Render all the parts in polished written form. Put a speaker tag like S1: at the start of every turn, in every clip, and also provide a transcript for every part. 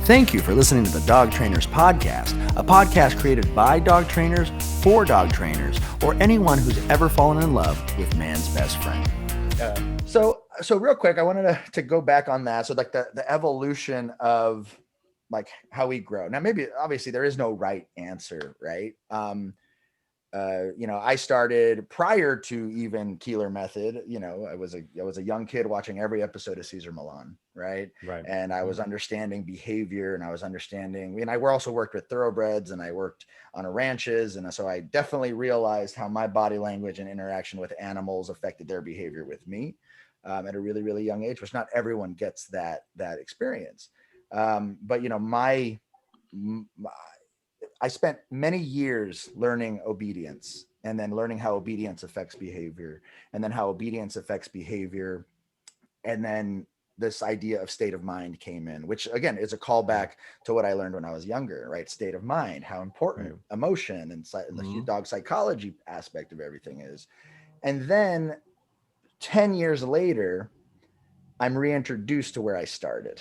S1: Thank you for listening to the Dog Trainers Podcast, a podcast created by dog trainers for dog trainers, or anyone who's ever fallen in love with man's best friend. So real quick, I wanted to go back on that. So like the evolution of like how we grow. Now, maybe obviously there is no right answer, right? I started prior to even Keeler Method. I was a young kid watching every episode of Cesar Millan, right?
S2: Right.
S1: And I was understanding behavior, and I was understanding. And I also worked with thoroughbreds, and I worked on ranches, and so I definitely realized how my body language and interaction with animals affected their behavior with me at a really, really young age, which not everyone gets that experience. But I spent many years learning obedience, and then learning how obedience affects behavior, and then how obedience affects behavior. And then this idea of state of mind came in, which again is a callback to what I learned when I was younger, right? State of mind, how important emotion and the dog psychology aspect of everything is. And then 10 years later, I'm reintroduced to where I started.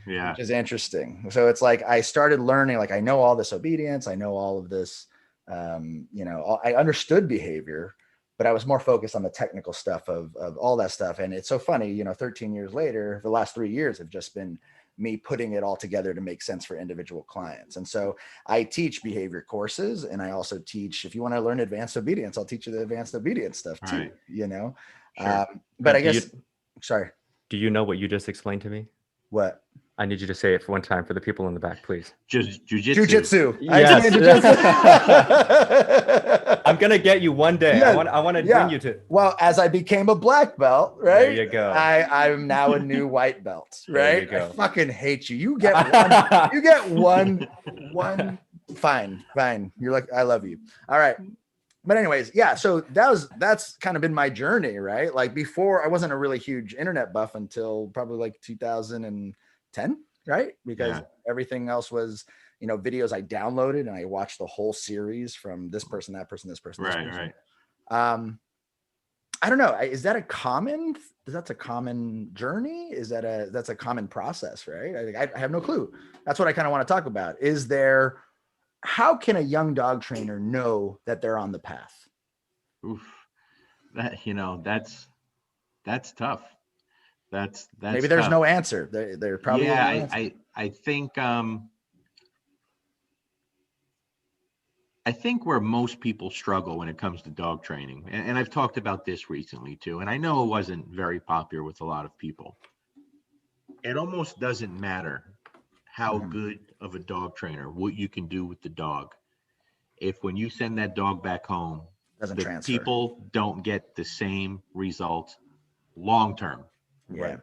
S3: Yeah.
S1: Which is interesting. So it's like I started learning, like I know all this obedience, I know all of this, I understood behavior, but I was more focused on the technical stuff of all that stuff. And it's so funny, 13 years later, the last 3 years have just been me putting it all together to make sense for individual clients. And so I teach behavior courses, and I also teach, if you want to learn advanced obedience, I'll teach you the advanced obedience stuff too,
S3: Sure.
S1: But I guess, sorry.
S2: Do you know what you just explained to me?
S1: What?
S2: I need you to say it for one time for the people in the back, please.
S3: Just jujitsu.
S1: Jujitsu.
S2: Yes. I'm gonna get you one day. Yeah. I want to bring you to.
S1: Well, as I became a black belt, right?
S2: There you go.
S1: I'm now a new white belt, right?
S2: There you go.
S1: I fucking hate you. You get one. You get one. Fine. You're like, I love you. All right. But anyways, yeah. So that's kind of been my journey, right? Like before, I wasn't a really huge internet buff until probably like 2010, right? Because everything else was, videos I downloaded, and I watched the whole series from this person, that person, this person, this person.
S3: Right.
S1: I don't know. Is that a common journey? That's a common process, right? I have no clue. That's what I kind of want to talk about. How can a young dog trainer know that they're on the path?
S3: Oof. That's tough. That's
S1: maybe there's no answer. There probably is no answer.
S3: I think where most people struggle when it comes to dog training, and I've talked about this recently too, and I know it wasn't very popular with a lot of people. It almost doesn't matter how good of a dog trainer, what you can do with the dog. If when you send that dog back home, people don't get the same results long term.
S1: Yeah. Right.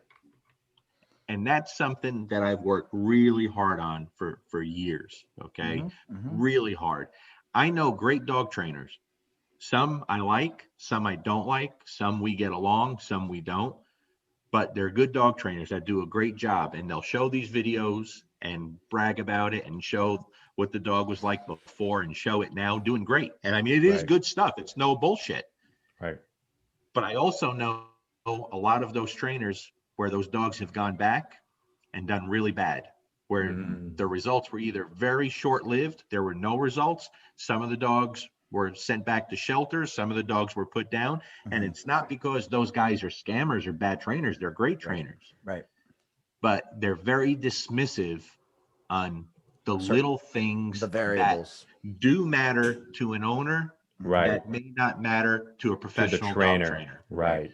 S3: And that's something that I've worked really hard on for years. Okay. Really hard. I know great dog trainers. Some I like, some I don't like, some we get along, some we don't. But they're good dog trainers that do a great job, and they'll show these videos and brag about it and show what the dog was like before and show it now, doing great. And I mean, it is good stuff. It's no bullshit.
S2: Right.
S3: But I also know a lot of those trainers where those dogs have gone back and done really bad, where the results were either very short-lived, there were no results. Some of the dogs were sent back to shelters. Some of the dogs were put down. And it's not because those guys are scammers or bad trainers. They're great trainers.
S1: Right.
S3: But they're very dismissive on the little things,
S1: the variables
S3: that do matter to an owner, that may not matter to a professional dog trainer.
S2: Right.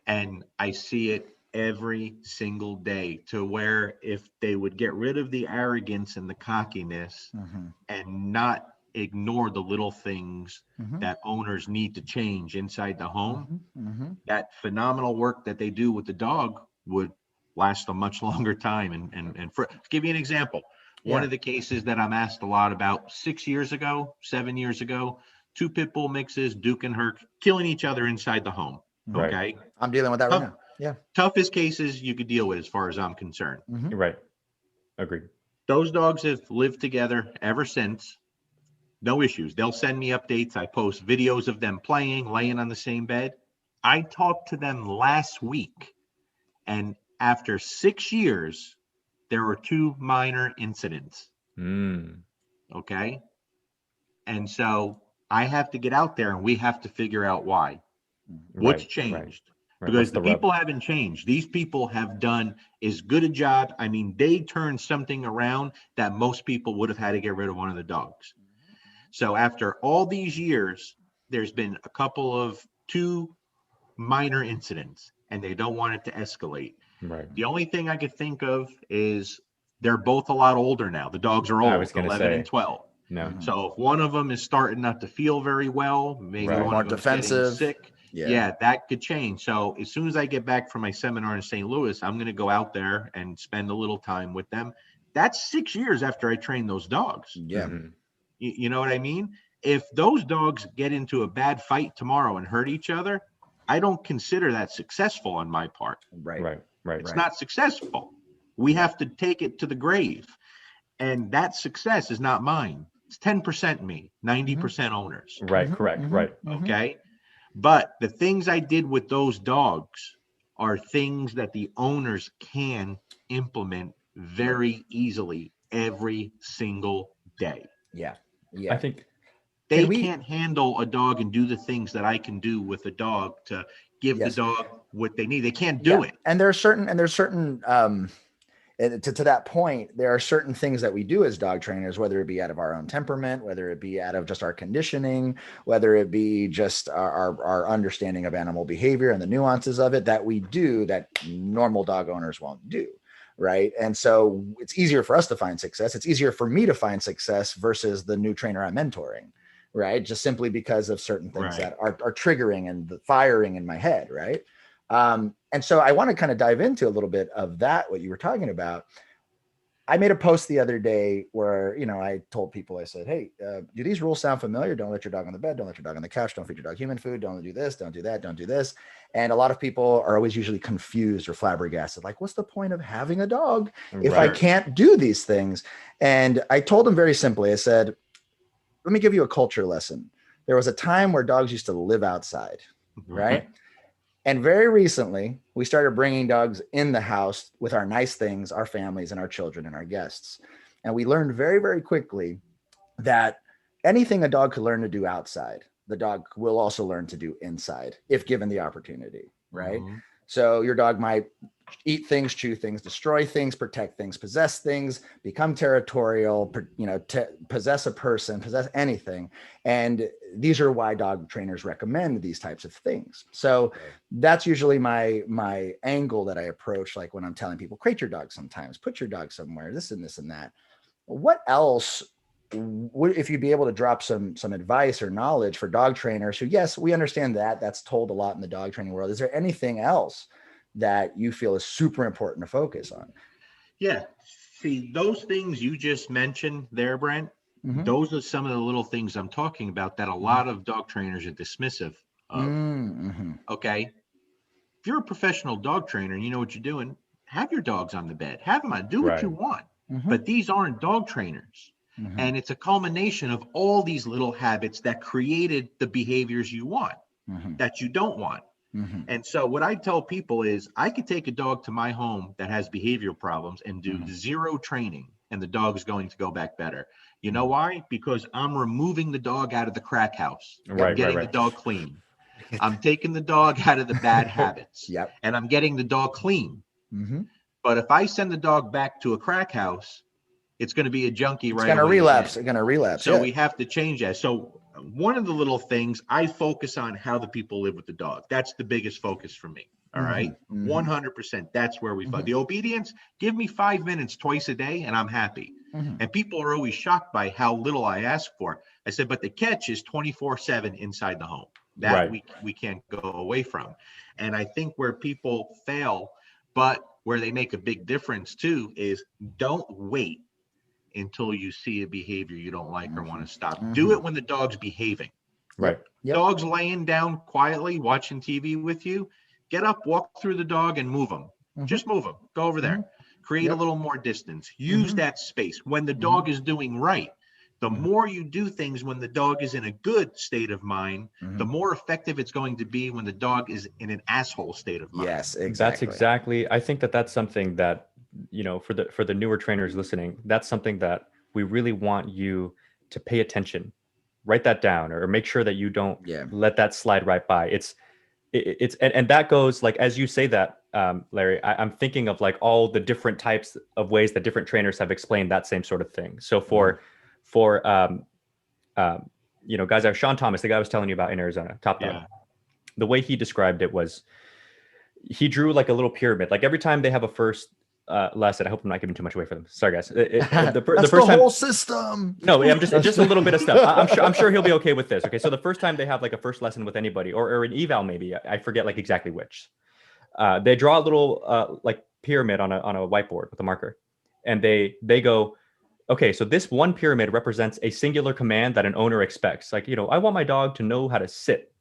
S3: And I see it every single day, to where if they would get rid of the arrogance and the cockiness and not ignore the little things that owners need to change inside the home, that phenomenal work that they do with the dog would last a much longer time. And to give you an example, one of the cases that I'm asked a lot about 7 years ago, 2 pit bull mixes, Duke and Herc, killing each other inside the home.
S2: Right.
S3: Okay.
S1: I'm dealing with that right now. Yeah.
S3: Toughest cases you could deal with as far as I'm concerned.
S2: Right. Agreed.
S3: Those dogs have lived together ever since. No issues. They'll send me updates. I post videos of them playing, laying on the same bed. I talked to them last week, and after 6 years, there were 2 minor incidents.
S2: Mm.
S3: Okay. And so I have to get out there and we have to figure out why. What's
S2: Right.
S3: changed?
S2: Right.
S3: Because
S2: What's
S3: the
S2: the rub?
S3: people haven't changed. These people have done as good a job. I mean, they turned something around that most people would have had to get rid of one of the dogs. So after all these years, there's been a couple of 2 minor incidents and they don't want it to escalate.
S2: Right.
S3: The only thing I could think of is they're both a lot older now. The dogs are
S2: I
S3: old,
S2: was gonna
S3: 11 and
S2: say
S3: 12.
S2: no.
S3: So if one of them is starting not to feel very well, maybe
S2: Right.
S3: one
S1: More
S3: of them is getting
S1: defensive.
S3: sick. Yeah, that could change. So as soon as I get back from my seminar in St. Louis, I'm going to go out there and spend a little time with them. That's 6 years after I trained those dogs.
S1: Yeah.
S2: Mhm.
S3: You know what I mean? If those dogs get into a bad fight tomorrow and hurt each other, I don't consider that successful on my part.
S1: Right.
S2: Right. Right.
S3: It's
S1: Right.
S3: not successful. We have to take it to the grave. And that success is not mine. It's 10% me, 90% owners.
S2: Right. Correct. Right.
S3: Okay. But the things I did with those dogs are things that the owners can implement very easily every single day.
S1: Yeah.
S2: I
S1: Yeah.
S2: think
S3: They
S1: Can we?
S3: can't handle a dog and do the things that I can do with a dog to give the
S1: Yes.
S3: dog what they need. They can't
S1: Yeah.
S3: do it.
S1: And there's certain and to that point, there are certain things that we do as dog trainers, whether it be out of our own temperament, whether it be out of just our conditioning, whether it be just our understanding of animal behavior and the nuances of it, that we do that normal dog owners won't do. Right. And so it's easier for us to find success. It's easier for me to find success versus the new trainer I'm mentoring. Right. Just simply because of certain things
S3: Right.
S1: that are triggering and the firing in my head. Right. And so I want to kind of dive into a little bit of that, what you were talking about. I made a post the other day where, I told people, I said, hey, do these rules sound familiar? Don't let your dog on the bed. Don't let your dog on the couch. Don't feed your dog human food. Don't do this. Don't do that. Don't do this. And a lot of people are always usually confused or flabbergasted. Like, what's the point of having a dog if I
S2: right.
S1: can't do these things? And I told them very simply, I said, let me give you a culture lesson. There was a time where dogs used to live outside, right? And very recently, we started bringing dogs in the house with our nice things, our families and our children and our guests. And we learned very, very quickly that anything a dog could learn to do outside, the dog will also learn to do inside if given the opportunity, right?
S3: Mhm.
S1: So your dog might eat things, chew things, destroy things, protect things, possess things, become territorial, possess a person, possess anything. And these are why dog trainers recommend these types of things. So that's usually my angle that I approach, like when I'm telling people, crate your dog sometimes, put your dog somewhere, this and this and that. What else would, if you'd be able to drop some advice or knowledge for dog trainers who, yes, we understand that that's told a lot in the dog training world. Is there anything else that you feel is super important to focus on?
S3: Yeah. See, those things you just mentioned there, Brent, those are some of the little things I'm talking about that a lot of dog trainers are dismissive of. Okay. If you're a professional dog trainer and you know what you're doing, have your dogs on the bed, have them on, do what you want. But these aren't dog trainers. And it's a culmination of all these little habits that created the behaviors you want, that you don't want. And so what I tell people is I could take a dog to my home that has behavioral problems and do zero training and the dog is going to go back better. You know why? Because I'm removing the dog out of the crack house. I'm getting the dog clean. I'm taking the dog out of the bad habits. And I'm getting the dog clean. But if I send the dog back to a crack house, it's going to be a junkie right away.
S1: It's going to relapse.
S3: So we have to change that. So one of the little things, I focus on how the people live with the dog. That's the biggest focus for me. All right. 100%. That's where we find the obedience. Give me 5 minutes twice a day and I'm happy. And people are always shocked by how little I ask for. I said, but the catch is 24/7 inside the home. That we can't go away from. And I think where people fail, but where they make a big difference too, is don't wait until you see a behavior you don't like or want to stop. Do it when the dog's behaving. Dog's laying down quietly watching TV with you. Get up, walk through the dog and move them. Just move them. Go over there. Create a little more distance. Use that space. When the dog is doing right, the more you do things when the dog is in a good state of mind, the more effective it's going to be when the dog is in an asshole state of mind.
S1: Yes, exactly.
S2: That's exactly. I think that's something that for the newer trainers listening, that's something that we really want you to pay attention, write that down, or make sure that you don't let that slide right by. And that goes, like, as you say that, Larry, I'm thinking of like all the different types of ways that different trainers have explained that same sort of thing. So for guys, Sean Thomas, the guy I was telling you about in Arizona, top dog, the way he described it was he drew like a little pyramid. Like every time they have a first lesson, I hope I'm not giving too much away for them. Sorry, guys.
S1: The first whole system.
S2: No, I'm just a little bit of stuff. I'm sure he'll be okay with this. Okay, so the first time they have like a first lesson with anybody, or an eval, maybe I forget like exactly which. They draw a little like pyramid on a whiteboard with a marker, and they go, okay, so this one pyramid represents a singular command that an owner expects. Like, I want my dog to know how to sit,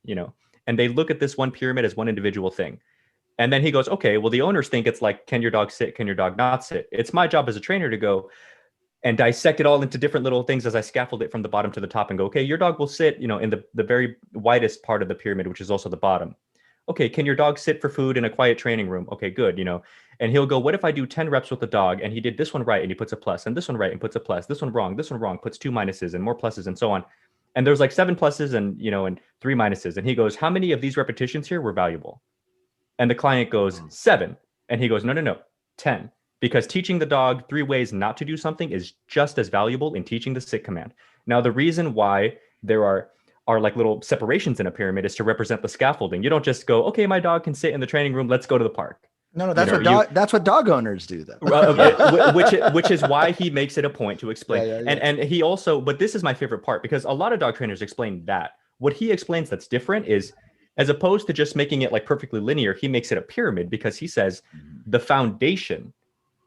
S2: and they look at this one pyramid as one individual thing. And then he goes, okay, well, the owners think it's like, can your dog sit? Can your dog not sit? It's my job as a trainer to go and dissect it all into different little things as I scaffold it from the bottom to the top and go, okay, your dog will sit, in the very widest part of the pyramid, which is also the bottom. Okay, can your dog sit for food in a quiet training room? Okay, good, And he'll go, what if I do 10 reps with the dog and he did this one right and he puts a plus, and this one right and puts a plus, this one wrong, puts 2 minuses and more pluses and so on. And there's like 7 pluses and, and 3 minuses. And he goes, how many of these repetitions here were valuable? And the client goes, 7. And he goes, no, 10. Because teaching the dog 3 ways not to do something is just as valuable in teaching the sit command. Now, the reason why there are like little separations in a pyramid is to represent the scaffolding. You don't just go, okay, my dog can sit in the training room, let's go to the park.
S1: No, that's that's what dog owners do, though.
S2: which is why he makes it a point to explain. Yeah. And he also, but this is my favorite part, because a lot of dog trainers explain that. What he explains that's different is, as opposed to just making it like perfectly linear, he makes it a pyramid, because he says the foundation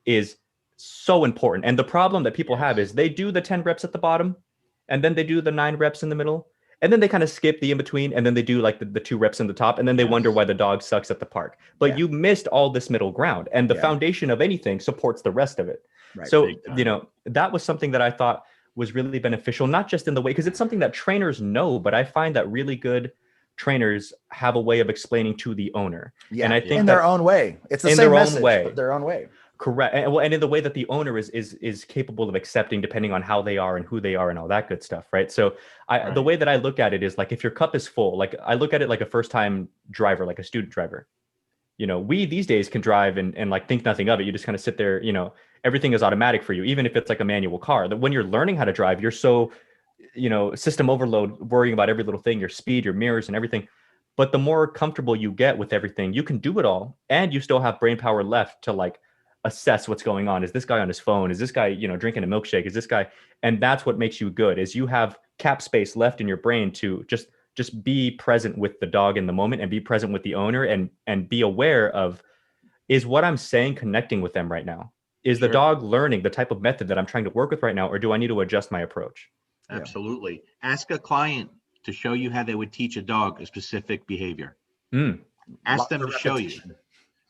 S2: is so important. And the problem that people have is they do the 10 reps at the bottom, and then they do the 9 reps in the middle, and then they kind of skip the in between, and then they do like the 2 reps in the top, and then they wonder why the dog sucks at the park. But you missed all this middle ground, and the foundation of anything supports the rest of it. Right. So, that was something that I thought was really beneficial, not just in the way, because it's something that trainers know, but I find that really good trainers have a way of explaining to the owner. Yeah, and I think
S1: in their own way. It's the same message, but their own way.
S2: Correct. And in the way that the owner is capable of accepting, depending on how they are and who they are and all that good stuff, right? So the way that I look at it is like, if your cup is full, like I look at it like a first-time driver, like a student driver. We these days can drive and like think nothing of it. You just kind of sit there, everything is automatic for you, even if it's like a manual car. That when you're learning how to drive, you're so system overload, worrying about every little thing, your speed, your mirrors and everything. But the more comfortable you get with everything, you can do it all, and you still have brain power left to like assess what's going on. Is this guy on his phone? Is this guy, drinking a milkshake? Is this guy? And that's what makes you good, is you have cap space left in your brain to just be present with the dog in the moment, and be present with the owner, and be aware of, is what I'm saying connecting with them right now? Is the dog learning the type of method that I'm trying to work with right now, or do I need to adjust my approach?
S3: Absolutely. Ask a client to show you how they would teach a dog a specific behavior. Ask them to show you.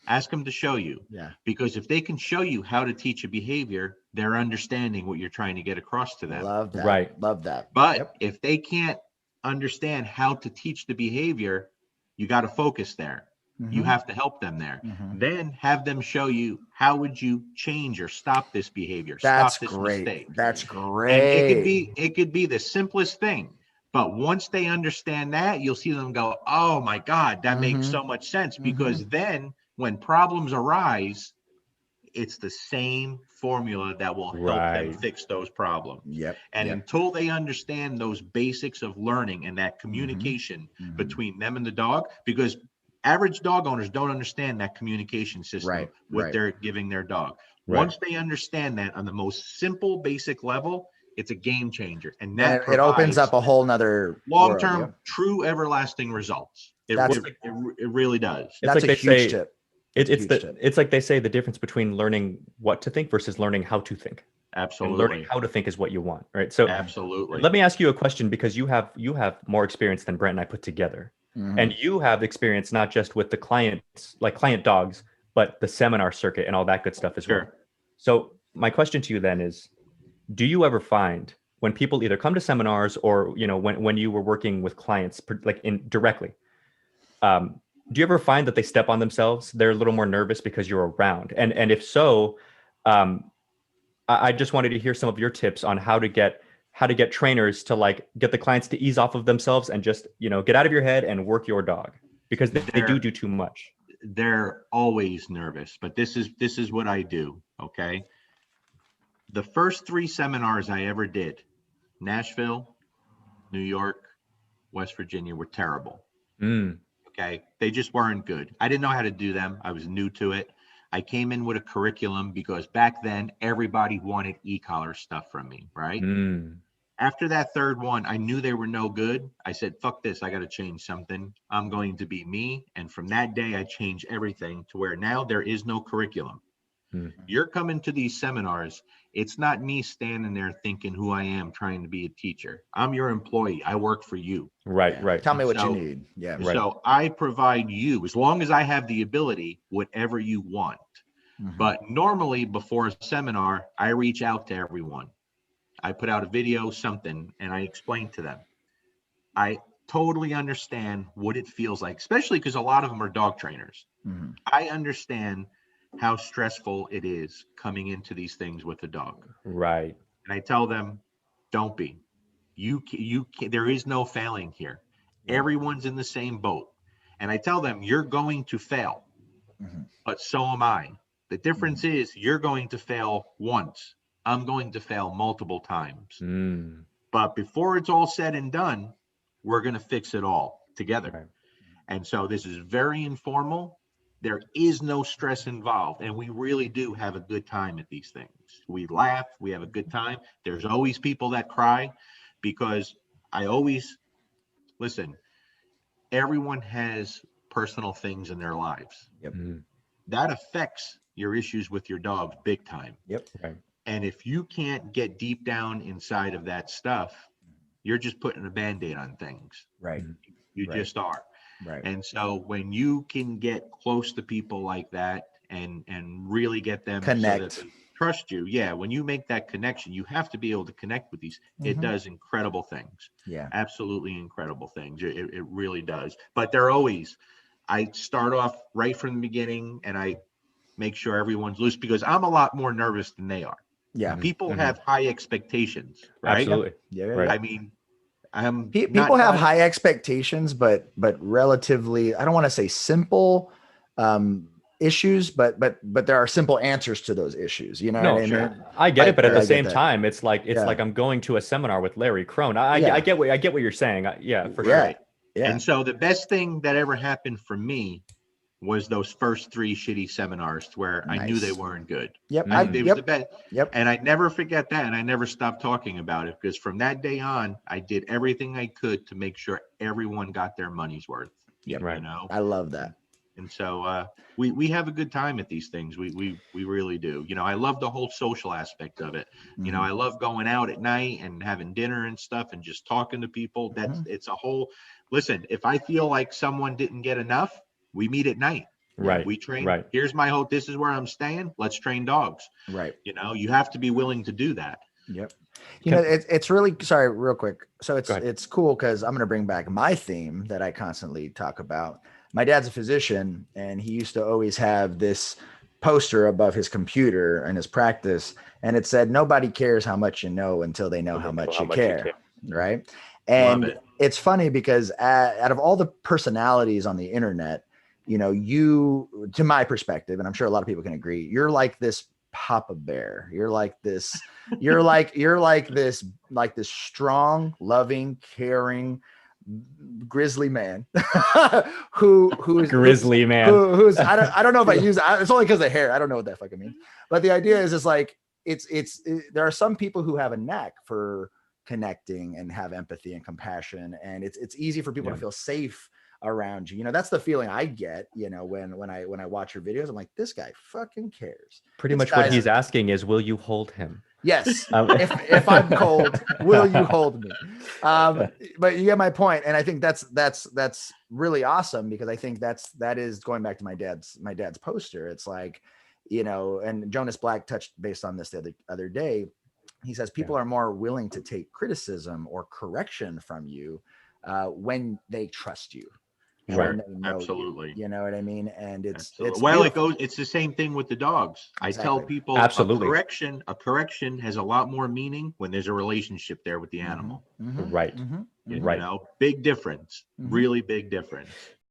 S3: Ask them to show you. Yeah. Because if they can show you how to teach a behavior, they're understanding what you're trying to get across to them.
S1: Love that.
S2: Right.
S1: Love that.
S3: But if they can't understand how to teach the behavior, you got to focus there. You have to help them there. Then have them show you, how would you change or stop this behavior?
S1: That's
S3: stop this
S1: great.
S3: mistake.
S1: That's great.
S3: And it could be the simplest thing. But once they understand that, you'll see them go, oh my God, that makes so much sense. Because then when problems arise, it's the same formula that will help them fix those problems. And until they understand those basics of learning and that communication between them and the dog, because average dog owners don't understand that communication system they're giving their dog. Once they understand that on the most simple, basic level, it's a game changer. And that
S1: it opens up a whole nother
S3: long-term, true, everlasting results. It really does.
S1: That's a huge tip.
S2: It's like they say, the difference between learning what to think versus learning how to think.
S3: Absolutely.
S2: And learning how to think is what you want, right? So
S3: absolutely.
S2: Let me ask you a question, because you have more experience than Brent and I put together. And you have experience not just with the clients, like client dogs, but the seminar circuit and all that good stuff as well. So my question to you then is, do you ever find when people either come to seminars or, when you were working with clients, like directly, do you ever find that they step on themselves? They're a little more nervous because you're around. And if so, I just wanted to hear some of your tips on how to get trainers to like get the clients to ease off of themselves and just, get out of your head and work your dog, because they do too much.
S3: They're always nervous, but this is what I do. Okay. The first 3 seminars I ever did, Nashville, New York, West Virginia, were terrible. Okay. They just weren't good. I didn't know how to do them. I was new to it. I came in with a curriculum because back then everybody wanted e-collar stuff from me, right? After that 3rd one, I knew they were no good. I said, fuck this. I got to change something. I'm going to be me. And from that day, I changed everything to where now there is no curriculum. You're coming to these seminars. It's not me standing there thinking who I am, trying to be a teacher. I'm your employee. I work for you.
S2: Right.
S1: Tell me what you need. Yeah.
S2: Right.
S3: So I provide you, as long as I have the ability, whatever you want. But normally before a seminar, I reach out to everyone. I put out a video, something, and I explain to them. I totally understand what it feels like, especially because a lot of them are dog trainers. I understand how stressful it is coming into these things with a dog.
S2: Right.
S3: And I tell them, don't be. You there is no failing here. Everyone's in the same boat. And I tell them, you're going to fail, but so am I. The difference is you're going to fail once. I'm going to fail multiple times. But before it's all said and done, we're going to fix it all together.
S2: Right.
S3: And so this is very informal. There is no stress involved. And we really do have a good time at these things. We laugh. We have a good time. There's always people that cry because I always listen. Everyone has personal things in their lives. That affects your issues with your dog big time.
S2: Right.
S3: And if you can't get deep down inside of that stuff, you're just putting a Band-Aid on things.
S1: Right.
S3: You just are.
S1: Right.
S3: And so when you can get close to people like that and really get them
S1: Connect.
S3: so that they trust you. Yeah. When you make that connection, you have to be able to connect with these. It does incredible things.
S1: Yeah.
S3: Absolutely incredible things. It really does. But they're always, I start off right from the beginning and I make sure everyone's loose because I'm a lot more nervous than they are.
S1: Yeah.
S3: People have high expectations, right?
S2: Absolutely.
S1: Yeah.
S2: Right.
S3: I mean,
S1: people have high expectations, but relatively, I don't want to say simple issues, but there are simple answers to those issues. You know
S2: No,
S1: what I mean?
S2: sure. I get it, but at the same
S1: that.
S2: time, it's like I'm going to a seminar with Larry Krohn. I get what you're saying. For sure.
S3: Right. Yeah. And so the best thing that ever happened for me was those first 3 shitty seminars where I knew they weren't good.
S1: Yep.
S3: It was the best. Yep. And I never forget that. And I never stopped talking about it because from that day on, I did everything I could to make sure everyone got their money's worth.
S1: Yep.
S2: Right.
S3: You know?
S1: I love that.
S3: And so we have a good time at these things. We really do. You know, I love the whole social aspect of it. You know, I love going out at night and having dinner and stuff and just talking to people. It's a whole, listen, if I feel like someone didn't get enough, we meet at night.
S2: Right.
S3: We train.
S2: Right.
S3: Here's my hope. This is where I'm staying. Let's train dogs.
S1: Right.
S3: You know, you have to be willing to do that.
S1: Yep. You know, it's really, sorry, real quick. So it's cool because I'm going to bring back my theme that I constantly talk about. My dad's a physician and he used to always have this poster above his computer in his practice. And it said, nobody cares how much you know until they know how much you care. Right. And it's funny because out of all the personalities on the internet, you know, to my perspective, and I'm sure a lot of people can agree, you're like this Papa Bear. You're like this strong, loving, caring, grizzly man who's
S2: grizzly man.
S1: Who's I don't know if I use it's only because of hair. I don't know what that fucking means. But the idea is like there are some people who have a knack for connecting and have empathy and compassion, and it's easy for people to feel safe around you. You know, that's the feeling I get, you know, when I watch your videos. I'm like, this guy fucking cares.
S2: Pretty much what he's asking is, will you hold him?
S1: Yes. If I'm cold, will you hold me? But you get my point. And I think that's really awesome because I think that is going back to my dad's poster. It's like, you know, and Jonas Black touched based on this the other day. He says people are more willing to take criticism or correction from you when they trust you. and
S2: Right.
S1: then they know
S3: Absolutely.
S1: you know what I mean? And it's
S3: Well, it
S1: beautiful.
S3: goes, it's the same thing with the dogs. I tell
S1: Exactly.
S3: people
S2: Absolutely.
S3: a correction has a lot more meaning when there's a relationship there with the animal.
S2: Right.
S3: You
S2: Right.
S3: know, big difference,
S1: Mhm.
S3: really big difference.